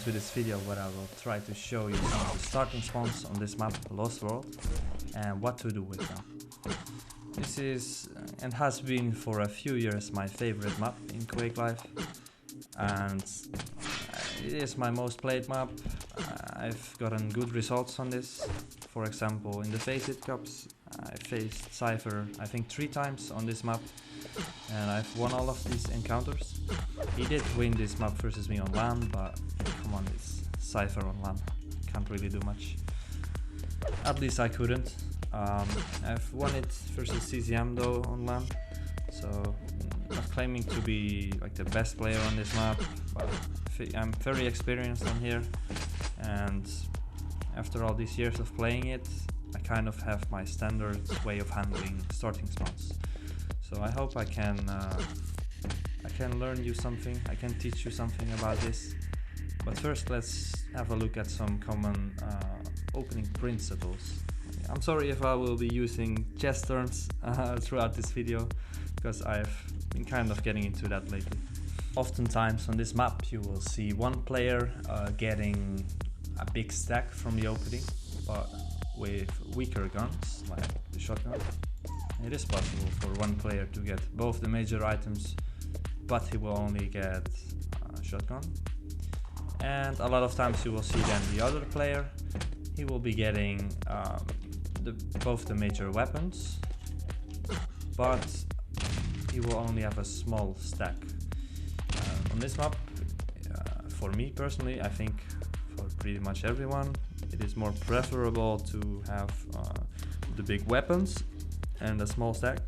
to this video where I will try to show you some of the starting spawns on this map, Lost World, and what to do with them. This is and has been for a few years my favorite map in Quake life, and it is my most played map. I've gotten good results on this. For example, in the Face It Cups, I faced Cypher I think 3 times on this map, and I've won all of these encounters. He did win this map versus me on LAN, but come on, it's Cypher on LAN, can't really do much. At least I couldn't. I've won it versus CCM though on LAN, so not claiming to be like the best player on this map, but I'm very experienced on here, and after all these years of playing it, I kind of have my standard way of handling starting spawns. So I hope I can learn you something, I can teach you something about this. But first let's have a look at some common opening principles. I'm sorry if I will be using chess terms throughout this video, because I've been kind of getting into that lately. Oftentimes on this map you will see one player getting a big stack from the opening, but with weaker guns like the shotgun. It is possible for one player to get both the major items, but he will only get a shotgun. And a lot of times you will see then the other player, he will be getting both the major weapons, but he will only have a small stack. On this map, for me personally, I think for pretty much everyone, it is more preferable to have the big weapons and a small stack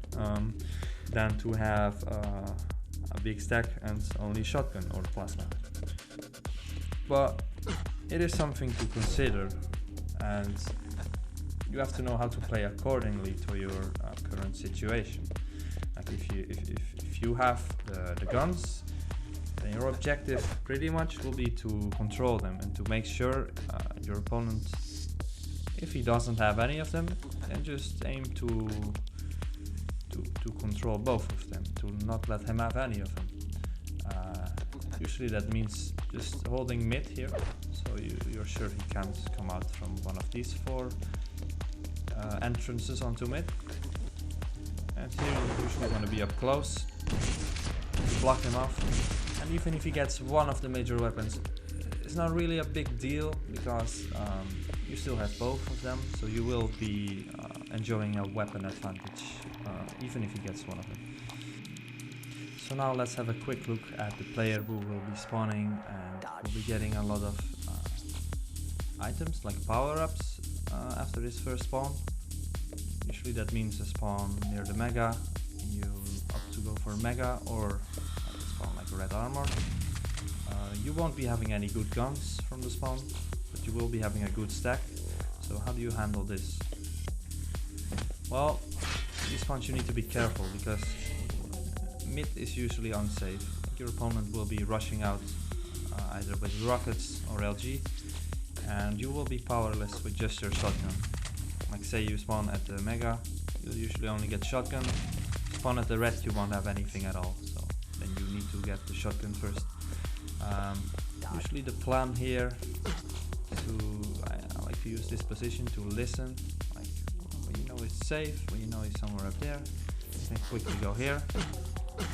than to have a big stack and only shotgun or plasma. But it is something to consider, and you have to know how to play accordingly to your current situation. Like if you have the guns, then your objective pretty much will be to control them and to make sure your opponent, if he doesn't have any of them, then just aim to control both of them, to not let him have any of them. Usually that means just holding mid here, so you're sure he can't come out from one of these 4 entrances onto mid. And here you usually want to be up close to block him off. And even if he gets one of the major weapons, it's not really a big deal, because you still have both of them, so you will be enjoying a weapon advantage, even if he gets one of them. So now let's have a quick look at the player who will be spawning and will be getting a lot of items like power-ups after his first spawn. Usually that means a spawn near the mega, and you opt to go for mega, or spawn like red armor. You won't be having any good guns from the spawn, but you will be having a good stack. So how do you handle this? Well, these spawns you need to be careful, because mid is usually unsafe. Your opponent will be rushing out either with rockets or LG, and you will be powerless with just your shotgun. Like say you spawn at the mega, you'll usually only get shotgun. Spawn at the red, you won't have anything at all, so then you need to get the shotgun first. Usually the plan here is I like to use this position to listen, like when you know it's safe, when you know he's somewhere up there, you can quickly go here.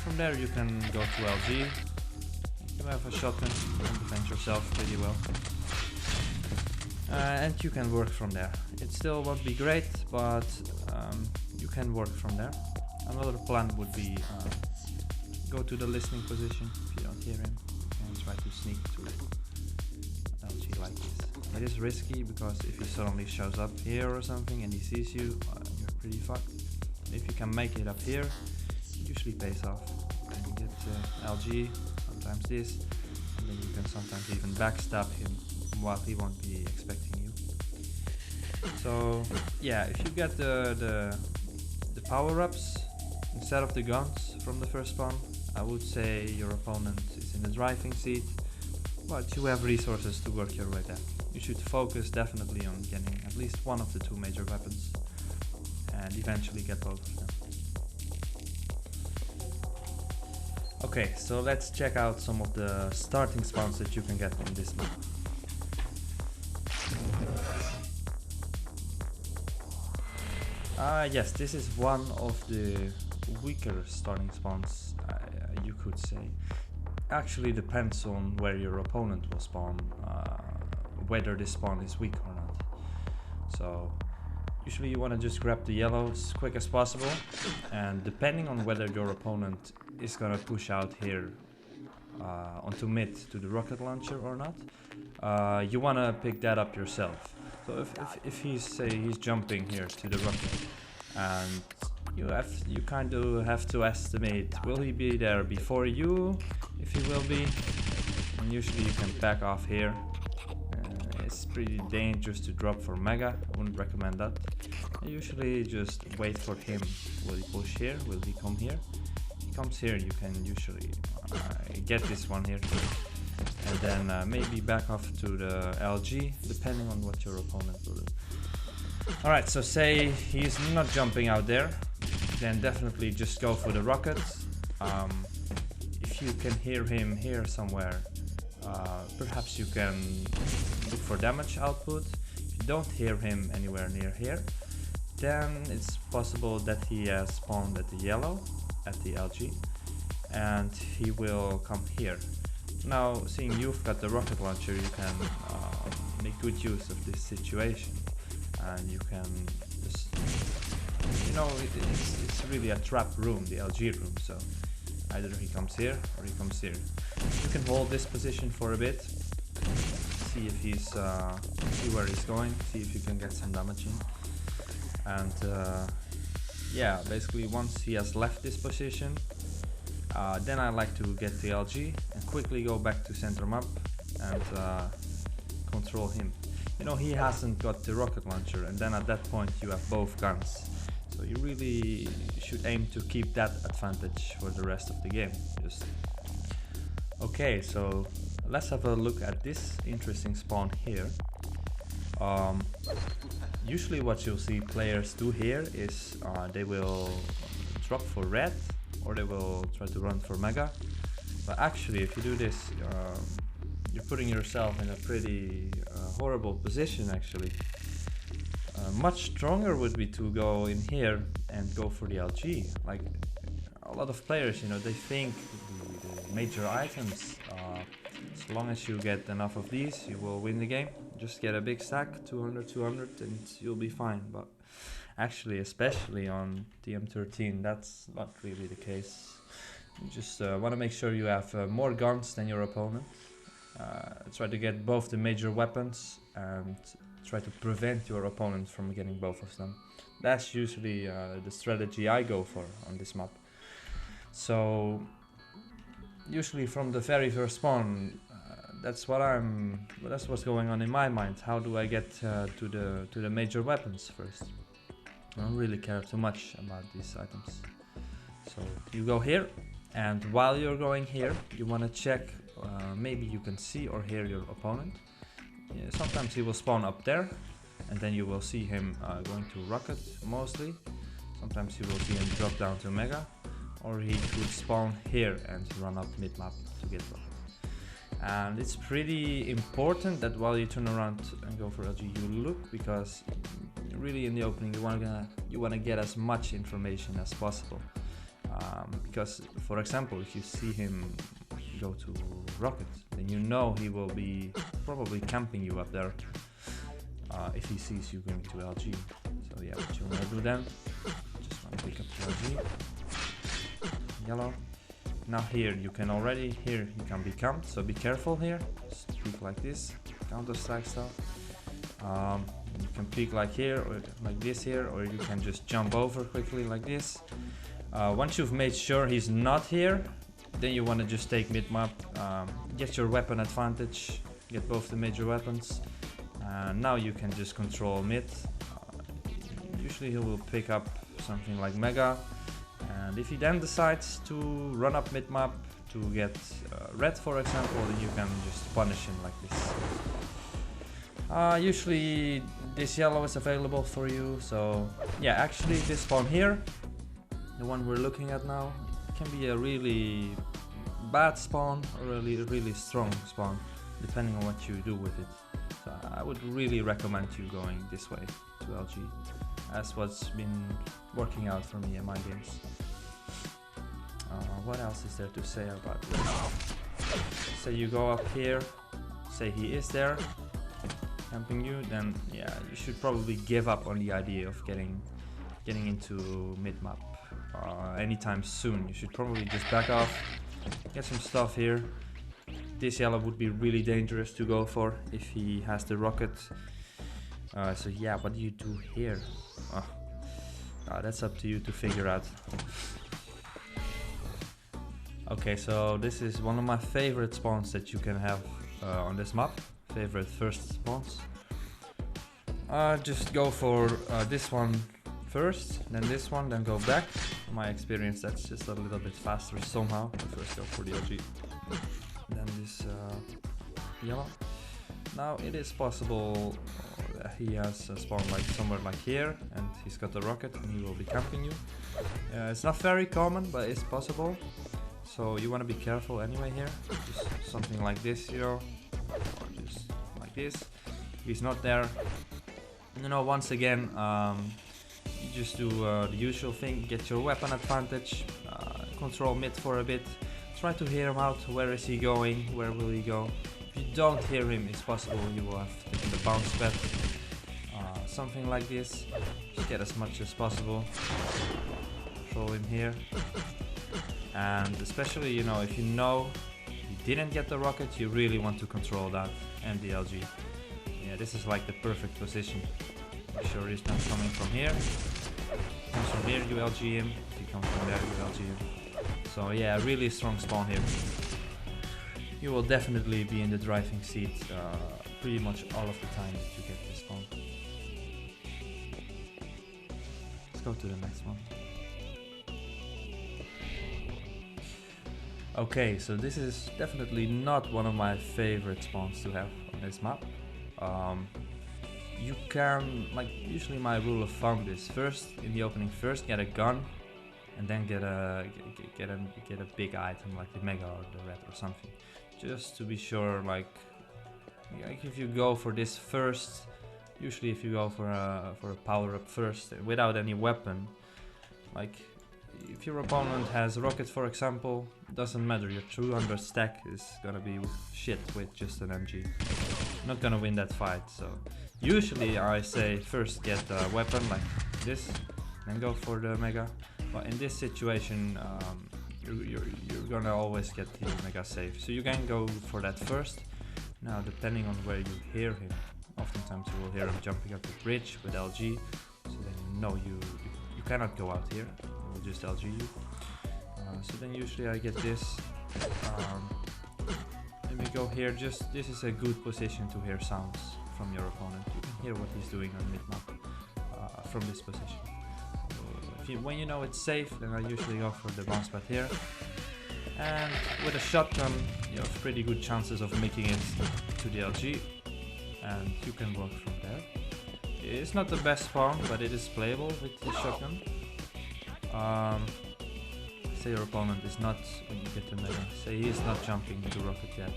From there you can go to LG, you have a shotgun, you can defend yourself pretty well. And you can work from there. It still won't be great, but you can work from there. Another plan would be go to the listening position if you don't hear him, and try to sneak to LG like this. It is risky, because if he suddenly shows up here or something and he sees you, you're pretty fucked. If you can make it up here, it usually pays off. And you get LG, sometimes this, and then you can sometimes even backstab him while he won't be expecting you. So yeah, if you get the power-ups instead of the guns from the first spawn, I would say your opponent is in the driving seat, but you have resources to work your way there. You should focus definitely on getting at least one of the 2 major weapons, and eventually get both of them. Okay, so let's check out some of the starting spawns that you can get on this map. Yes, this is one of the weaker starting spawns, you could say. Actually depends on where your opponent will spawn, whether this spawn is weak or not. So usually you want to just grab the yellow as quick as possible, and depending on whether your opponent is gonna push out here onto mid to the rocket launcher or not, you want to pick that up yourself. So if he's jumping here to the rocket, and you kind of have to estimate, will he be there before you? If he will be, and usually you can back off here. It's pretty dangerous to drop for Mega, I wouldn't recommend that. Usually just wait for him. Will he push here? Will he come here? If he comes here, you can usually get this one here, and then maybe back off to the LG, depending on what your opponent will do. Alright, so say he's not jumping out there, then definitely just go for the rocket. If you can hear him here somewhere, perhaps you can look for damage output. If you don't hear him anywhere near here, then it's possible that he has spawned at the yellow, at the LG, and he will come here. Now, seeing you've got the rocket launcher, you can make good use of this situation, and you can just, you know, it's really a trap room, the LG room, so either he comes here or he comes here. You can hold this position for a bit, see if he's see where he's going, see if you can get some damage in, and yeah, basically once he has left this position, then I like to get the LG and quickly go back to center map and control him. You know, he hasn't got the rocket launcher, and then at that point you have both guns. So you really should aim to keep that advantage for the rest of the game. Just okay, so let's have a look at this interesting spawn here. Usually what you'll see players do here is they will drop for red, or they will try to run for Mega. But actually, if you do this, you're putting yourself in a pretty horrible position actually. Much stronger would be to go in here and go for the LG. Like a lot of players, you know, they think the major items, as long as you get enough of these, you will win the game. Just get a big stack, 200, and you'll be fine. But actually, especially on the M13, that's not really the case. You just want to make sure you have more guns than your opponent. Try to get both the major weapons and try to prevent your opponent from getting both of them. That's usually the strategy I go for on this map. So usually from the very first spawn, that's what's going on in my mind. How do I get to the major weapons first? I don't really care too much about these items. So you go here, and while you're going here, you want to check. Maybe you can see or hear your opponent. Yeah, sometimes he will spawn up there, and then you will see him going to rocket mostly. Sometimes you will see him drop down to Mega, or he could spawn here and run up mid map to get rocket. And it's pretty important that while you turn around and go for LG, you look, because really in the opening you wanna get as much information as possible. Because for example, if you see him go to rocket, then you know he will be probably camping you up there if he sees you going to LG. So yeah, what you want to do then, just want to pick up the LG, yellow. Now here you can be camped, so be careful here. Just peek like this, Counter-Strike style. You can peek like here, or like this here, or you can just jump over quickly like this. Once you've made sure he's not here, then you want to just take mid-map, get your weapon advantage, get both the major weapons. Now you can just control mid. Usually he will pick up something like Mega, and if he then decides to run up mid-map to get red, for example, then you can just punish him like this. Usually this yellow is available for you, so yeah, actually this spawn here, the one we're looking at now, can be a really bad spawn or a really strong spawn, depending on what you do with it. So I would really recommend you going this way to LG. That's what's been working out for me in my games. What else is there to say about this? Say you go up here, say he is there, camping you, then yeah, you should probably give up on the idea of getting into mid-map anytime soon. You should probably just back off, get some stuff here. This yellow would be really dangerous to go for if he has the rocket. So yeah, what do you do here? That's up to you to figure out. Okay, so this is one of my favorite spawns that you can have on this map. Favorite first spawns. Just go for this one first, then this one, then go back. In my experience, that's just a little bit faster somehow. First go for the LG, then this yellow. Now it is possible that he has a spawn like somewhere like here, and he's got the rocket and he will be camping you. It's not very common, but it's possible. So you want to be careful anyway here. Just something like this, you know, or just like this. He's not there. You know, once again, you just do the usual thing. Get your weapon advantage. Control mid for a bit. Try to hear him out. Where is he going? Where will he go? If you don't hear him, it's possible you will have taken the bounce pad. Something like this. Just get as much as possible. Control him here. And especially, you know, if you know you didn't get the rocket, you really want to control that and the LG. Yeah, this is like the perfect position. Make sure he's not coming from here. If he comes from here, you LG him. If he comes from there, you LG him. So yeah, really strong spawn here. You will definitely be in the driving seat pretty much all of the time that you get this spawn. Let's go to the next one. Okay, so this is definitely not one of my favorite spawns to have on this map. You can, like, usually my rule of thumb is first in the opening, first get a gun, and then get a big item like the mega or the red or something, just to be sure. Like if you go for this first, usually if you go for a power up first without any weapon, like. If your opponent has a rocket, for example, doesn't matter, your 200 stack is gonna be shit with just an MG. Not gonna win that fight, so usually I say first get a weapon like this, then go for the mega. But in this situation, you're gonna always get the mega safe, so you can go for that first. Now, depending on where you hear him, oftentimes you will hear him jumping up the bridge with LG, so then you know you cannot go out here. Will just LG you. So then usually I get this. Let me go here. Just this is a good position to hear sounds from your opponent. You can hear what he's doing on mid map from this position. When you know it's safe, then I usually go for the bounce pad here. And with a shotgun, you have pretty good chances of making it to the LG, and you can work from there. It's not the best spawn, but it is playable with the shotgun. Say your opponent is not, when you get the mega, say he is not jumping to rocket yet,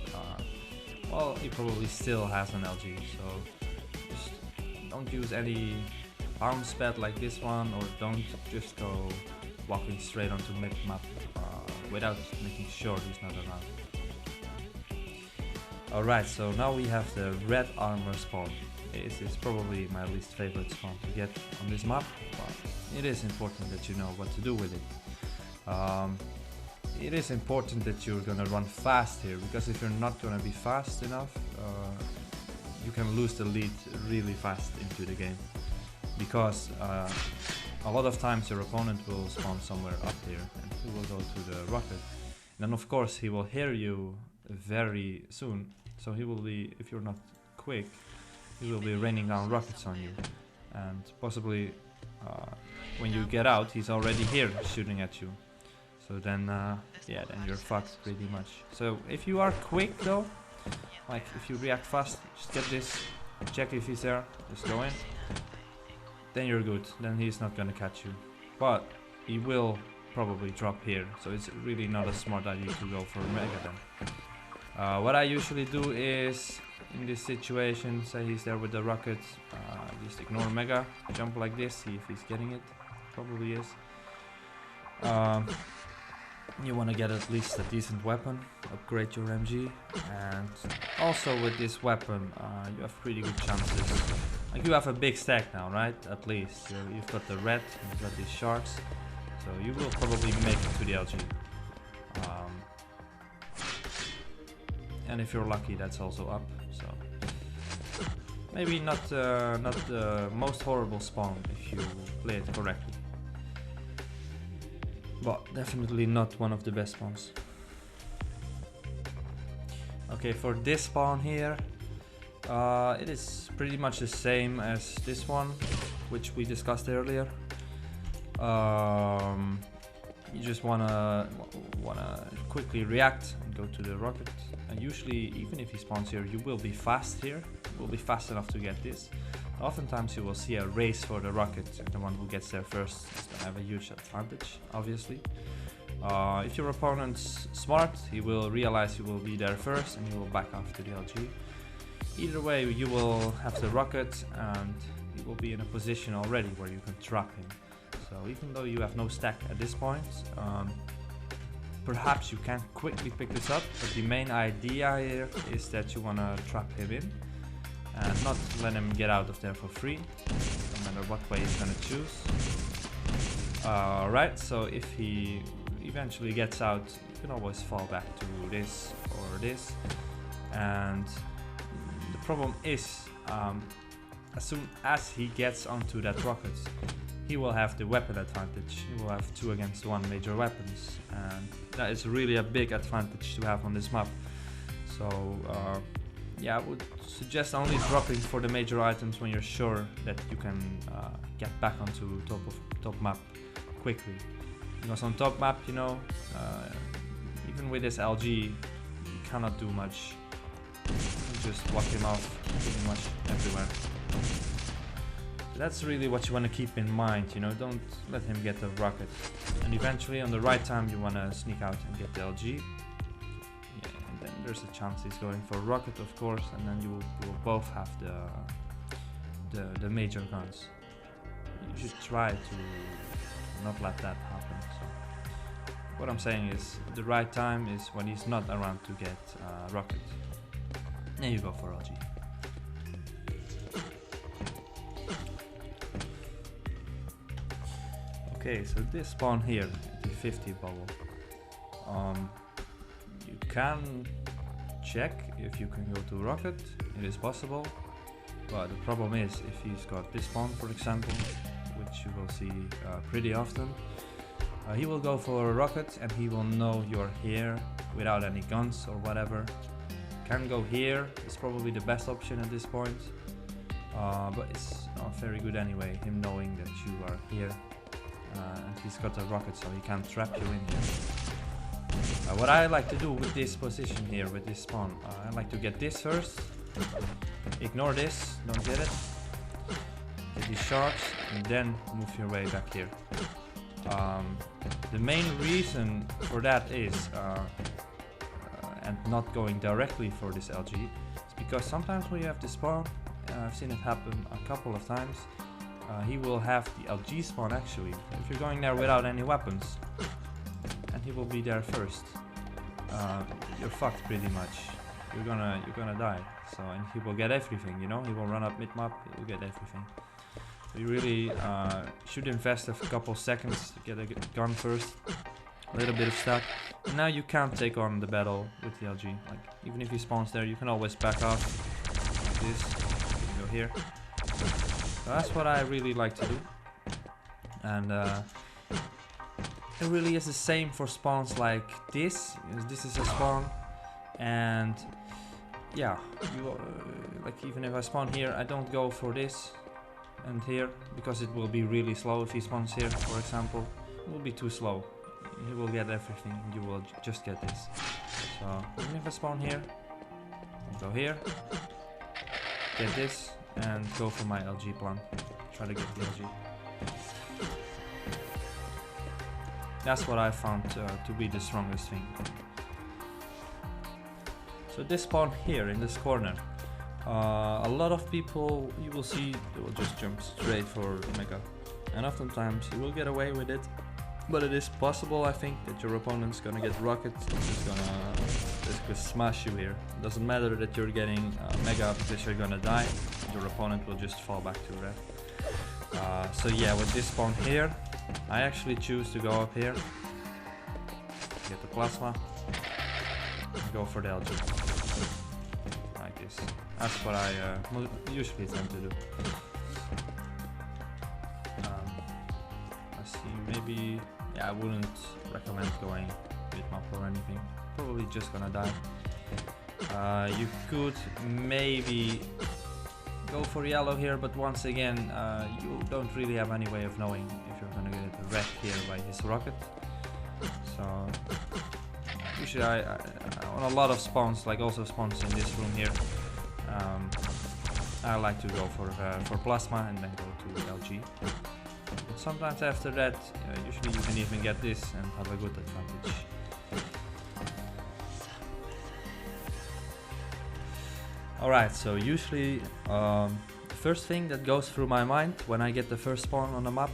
well, he probably still has an LG, so just don't use any bounce pad like this one, or don't just go walking straight onto mid map without making sure he's not around. Alright, so now we have the red armor spawn. It's probably my least favorite spawn to get on this map, but it is important that you know what to do with it. It is important that you're gonna run fast here, because if you're not gonna be fast enough, you can lose the lead really fast into the game. Because a lot of times your opponent will spawn somewhere up here and he will go to the rocket. And then of course he will hear you very soon, so he will be, if you're not quick, he will be raining down rockets on you, and possibly when you get out, he's already here shooting at you. So then, yeah, then you're fucked pretty much. So if you are quick though, like if you react fast, just get this, check if he's there, just go in. Then you're good. Then he's not gonna catch you, but he will probably drop here, so it's really not a smart idea to go for Mega then. What I usually do is, in this situation, say he's there with the rocket, just ignore Mega, jump like this, see if he's getting it, probably is. You want to get at least a decent weapon, upgrade your MG, and also with this weapon you have pretty good chances. Like, you have a big stack now, right? At least you've got the red, you've got these sharks, so you will probably make it to the LG. And if you're lucky, that's also up. So maybe not the most horrible spawn if you play it correctly, but definitely not one of the best spawns. Okay, for this spawn here, it is pretty much the same as this one, which we discussed earlier. You just wanna quickly react and go to the rocket. And usually, even if he spawns here, you will be fast here. You will be fast enough to get this. Oftentimes you will see a race for the rocket, and the one who gets there first is gonna have a huge advantage, obviously. If your opponent's smart, he will realize you will be there first and he will back off to the LG. Either way, you will have the rocket and you will be in a position already where you can trap him. So even though you have no stack at this point, perhaps you can quickly pick this up, but the main idea here is that you want to trap him in and not let him get out of there for free, no matter what way he's going to choose. Right, so if he eventually gets out, you can always fall back to this or this. And the problem is, as soon as he gets onto that rocket, he will have the weapon advantage. He will have 2 against 1 major weapons, and that is really a big advantage to have on this map. So yeah, I would suggest only dropping for the major items when you're sure that you can get back onto top map quickly. Because on top map, you know, even with this LG, you cannot do much. You just walk him off pretty much everywhere. That's really what you want to keep in mind, you know, don't let him get the rocket. And eventually, on the right time, you want to sneak out and get the LG. Yeah, and then there's a chance he's going for rocket, of course, and then you will both have the major guns. You should try to not let that happen. So what I'm saying is, the right time is when he's not around to get rocket. Then you go for LG. Okay, so this spawn here, the 50 bubble, you can check if you can go to rocket. It is possible, but the problem is if he's got this spawn, for example, which you will see pretty often, he will go for a rocket and he will know you're here without any guns or whatever. Can go here, it's probably the best option at this point, but it's not very good anyway, him knowing that you are here. And he's got a rocket, so he can't trap you in here. What I like to do with this position here, with this spawn, I like to get this first, ignore this, don't get it, get these sharks, and then move your way back here. The main reason for that is, and not going directly for this LG, is because sometimes when you have this spawn, I've seen it happen a couple of times, he will have the LG spawn actually. If you're going there without any weapons, and he will be there first, you're fucked pretty much. You're gonna die. So, and he will get everything, you know. He will run up mid map. He will get everything. So you really should invest a couple seconds to get a gun first, a little bit of stack. And now you can't take on the battle with the LG. Like, even if he spawns there, you can always back off like this. You can go here. So that's what I really like to do, and it really is the same for spawns like this. This is a spawn, and yeah, you like, even if I spawn here, I don't go for this and here, because it will be really slow. If he spawns here, for example, it will be too slow. You will get everything, and you will just get this. So even if I spawn here, I'll go here, get this, and go for my LG plan. Try to get the LG. That's what I found to be the strongest thing. So this spawn here in this corner, a lot of people you will see they will just jump straight for Mega, and oftentimes you will get away with it, but it is possible, I think, that your opponent's gonna get rocket, it's gonna basically smash you here. It doesn't matter that you're getting Mega because you're gonna die, your opponent will just fall back to red. So yeah, with this spawn here, I actually choose to go up here, get the plasma, and go for the LG. Like this. That's what I usually tend to do. Let's see, maybe, yeah, I wouldn't recommend going with map or anything. Probably just gonna die. You could maybe go for yellow here, but once again, you don't really have any way of knowing if you're gonna get a wreck here by his rocket. So usually I on a lot of spawns, like also spawns in this room here, I like to go for plasma and then go to LG. But sometimes after that, usually you can even get this and have a good advantage. Alright, so usually the first thing that goes through my mind when I get the first spawn on the map,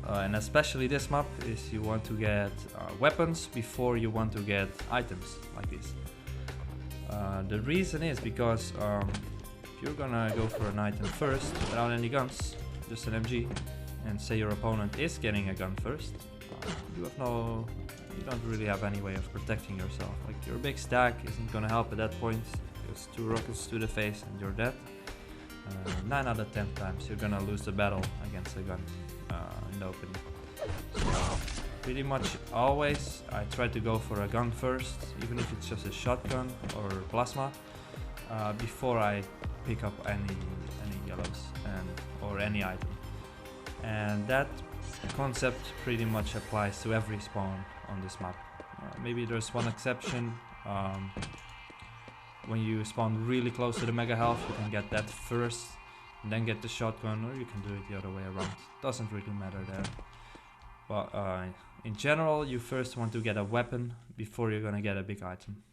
and especially this map, is you want to get weapons before you want to get items like this. The reason is because if you're gonna go for an item first without any guns, just an MG, and say your opponent is getting a gun first, you don't really have any way of protecting yourself. Like, your big stack isn't gonna help at that point. Just 2 rockets to the face and you're dead. 9 out of 10 times you're gonna lose the battle against a gun in the opening. So pretty much always I try to go for a gun first, even if it's just a shotgun or plasma, before I pick up any yellows or any item. And that concept pretty much applies to every spawn on this map. Maybe there's one exception. When you spawn really close to the mega health, you can get that first and then get the shotgun, or you can do it the other way around. Doesn't really matter there. But in general, you first want to get a weapon before you're gonna get a big item.